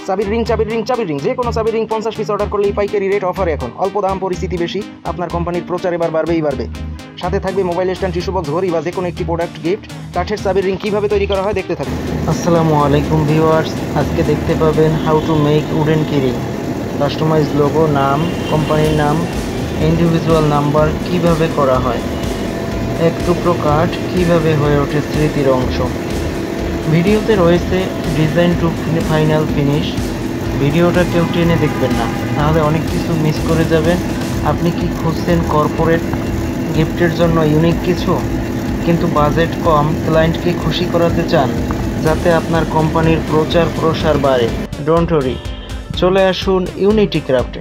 চাবির রিং যে কোনো চাবির রিং 50 পিস অর্ডার করলেই পাইকারি রেট অফারে এখন অল্প দাম পরিস্থিতি বেশি আপনার কোম্পানির প্রচার এবার বাড়বে। সাথে থাকবে মোবাইল স্ট্যান্ড, টিস্যু বক্স, ঘড়ি বা যে কোনো একটি প্রোডাক্ট গিফট। কাঠের চাবির রিং কীভাবে তৈরি করা হয় দেখতে থাকুন। আসসালামু আলাইকুম ভিউয়ার্স, আজকে দেখতে পাবেন হাউ টু মেক উডেন কি রিং। কাস্টমাইজ লোগো, নাম, কোম্পানির নাম, ইন্ডিভিজুয়াল নাম্বার কিভাবে করা হয়, এক টুকরো কাঠ কিভাবে হয়ে ওঠে স্মৃতির অংশ। ভিডিওতে রয়েছে ডিজাইন টু ফাইনাল ফিনিশ। ভিডিওটা কেউ টেনে দেখবেন না, তাহলে অনেক কিছু মিস করে যাবেন। আপনি কি খুঁজছেন কর্পোরেট গিফটের জন্য ইউনিক কিছু, কিন্তু বাজেট কম, ক্লায়েন্টকে খুশি করাতে চান যাতে আপনার কোম্পানির প্রচার প্রসার বাড়ে? ডোন্ট ওয়ারি, চলে আসুন ইউনিটি ক্রাফটে।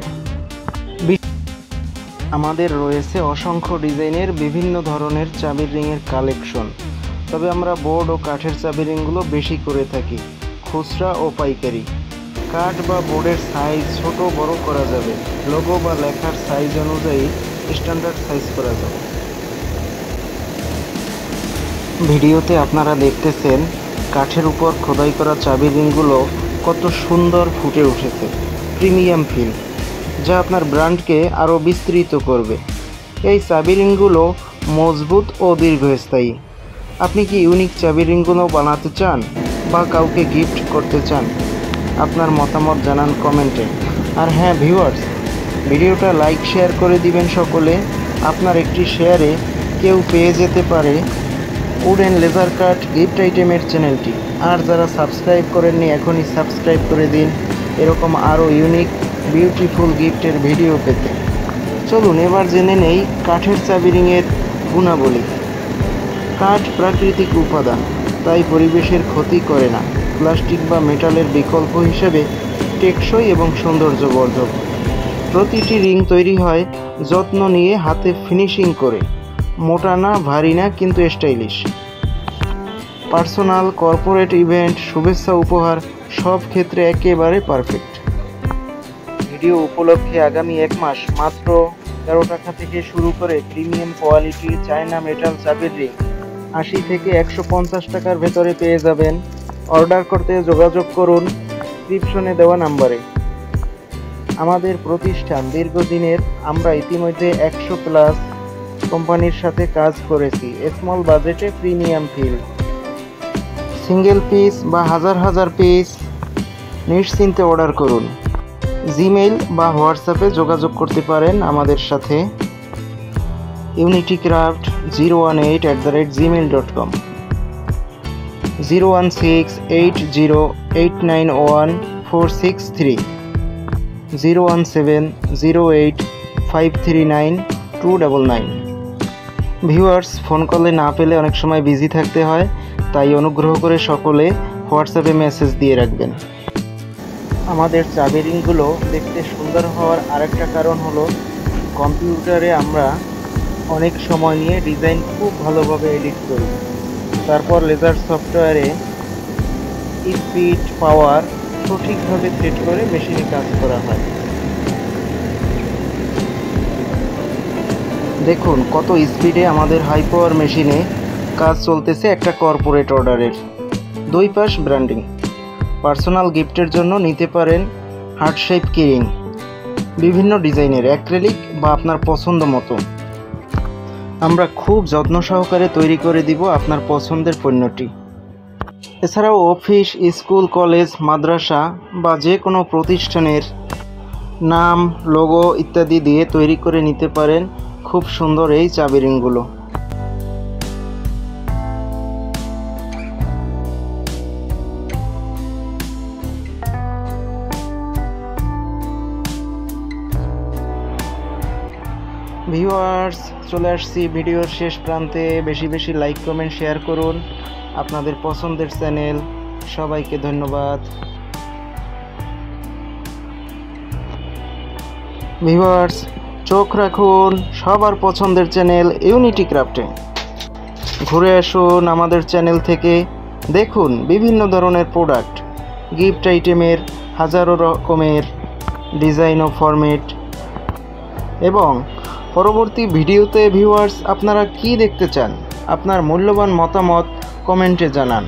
আমাদের রয়েছে অসংখ্য ডিজাইনের বিভিন্ন ধরনের চাবির রিংয়ের কালেকশন, তবে আমরা বোর্ড ও কাঠের চাবির রিংগুলো বেশি করে থাকি, খুচরা ও পাইকারি। কাঠ বা বোর্ডের সাইজ ছোট বড় করা যাবে, লোগো বা লেখার সাইজ অনুযায়ী স্ট্যান্ডার্ড সাইজ করা যাবে। ভিডিওতে আপনারা দেখতেছেন কাঠের উপর খোদাই করা চাবির রিংগুলো কত সুন্দর ফুটে উঠেছে, প্রিমিয়াম ফিল, যা আপনার ব্র্যান্ডকে আরও বিস্তৃত করবে। এই চাবি রিংগুলো মজবুত ও দীর্ঘস্থায়ী। আপনি কি ইউনিক চাবি রিংগুলো বানাতে চান বা কাউকে গিফট করতে চান? আপনার মতামত জানান কমেন্টে। আর হ্যাঁ ভিউয়ার্স, ভিডিওটা লাইক শেয়ার করে দিবেন সকলে। আপনার একটি শেয়ারে কেউ পেয়ে যেতে পারে উডেন লেজার কাট গিফট আইটেমের চ্যানেলটি। আর যারা সাবস্ক্রাইব করেননি এখনই সাবস্ক্রাইব করে দিন এরকম আরও ইউনিক বিউটিফুল গিফটের ভিডিও পেতে। চলুন এবার জেনে নেই কাঠের চাবি রিংয়ের গুণাবলী। কাঠ প্রাকৃতিক উপাদান, তাই পরিবেশের ক্ষতি করে না। প্লাস্টিক বা মেটালের বিকল্প হিসেবে টেকসই এবং সৌন্দর্যবর্ধক। প্রতিটি রিং তৈরি হয় যত্ন নিয়ে, হাতে ফিনিশিং করে। মোটা না, ভারী না, কিন্তু স্টাইলিশ। পার্সোনাল, কর্পোরেট ইভেন্ট, শুভেচ্ছা, উপহার সব ক্ষেত্রে একেবারে পারফেক্ট। ভিডিও উপলক্ষে আগামী 1 মাস মাত্র 13 টাকা থেকে শুরু করে প্রিমিয়াম কোয়ালিটি চায়না মেটাল চাবির রিং 80 থেকে 150 টাকার ভেতরে পেয়ে যাবেন। অর্ডার করতে যোগাযোগ করুন ডিসক্রিপশনে দেওয়া নাম্বারে। আমাদের প্রতিষ্ঠান দীর্ঘদিনের, আমরা ইতিমধ্যে 100+ কোম্পানির সাথে কাজ করেছি। স্মল বাজেটে প্রিমিয়াম ফিল। সিঙ্গেল পিস বা হাজার পিস নিশ্চিন্তে অর্ডার করুন। জিমেইল বা হোয়াটসঅ্যাপে যোগাযোগ করতে পারেন আমাদের সাথে। unitycraft018@gmail.com, 01680891463, 01708539299। ভিউয়ার্স, ফোন কলে না পেলে অনেক সময় বিজি থাকতে হয়, তাই অনুগ্রহ করে সকলে হোয়াটসঅ্যাপে মেসেজ দিয়ে রাখবেন। আমাদের চাবি রিংগুলো দেখতে সুন্দর হওয়ার আরেকটা কারণ হলো কম্পিউটারে আমরা অনেক সময় নিয়ে ডিজাইন খুব ভালোভাবে এডিট করি, তারপর লেজার সফটওয়্যারে স্পিড, পাওয়ার সঠিকভাবে সেট করে মেশিনে কাজ করা হয়। দেখুন কত স্পিডে আমাদের হাই পাওয়ার মেশিনে কাজ চলতেছে একটা কর্পোরেট অর্ডারের। 2 পাশ ব্র্যান্ডিং। পার্সোনাল গিফটের জন্য নিতে পারেন হার্ট শেপ কি রিং, বিভিন্ন ডিজাইনের, অ্যাক্রিলিক বা আপনার পছন্দ মতো। আমরা খুব যত্ন সহকারে তৈরি করে দিব আপনার পছন্দের পণ্যটি। এছাড়াও অফিস, স্কুল, কলেজ, মাদ্রাসা বা যে কোনো প্রতিষ্ঠানের নাম, লোগো ইত্যাদি দিয়ে তৈরি করে নিতে পারেন খুব সুন্দর এই চাবি রিংগুলো। ভিউয়ার্স, চলে আসছি ভিডিওর শেষ প্রান্তে। বেশি লাইক, কমেন্ট, শেয়ার করুন আপনাদের পছন্দের চ্যানেল। সবাইকে ধন্যবাদ। ভিউয়ার্স, চোখ রাখুন সবার পছন্দের চ্যানেল ইউনিটি ক্রাফটে। ঘুরে আসুন আমাদের চ্যানেল থেকে, দেখুন বিভিন্ন ধরনের প্রোডাক্ট, গিফট আইটেমের হাজারো রকমের ডিজাইন ও ফরম্যাট। এবং পরবর্তী ভিডিওতে ভিউয়ার্স আপনারা কি দেখতে চান, আপনার মূল্যবান মতামত কমেন্টে জানান।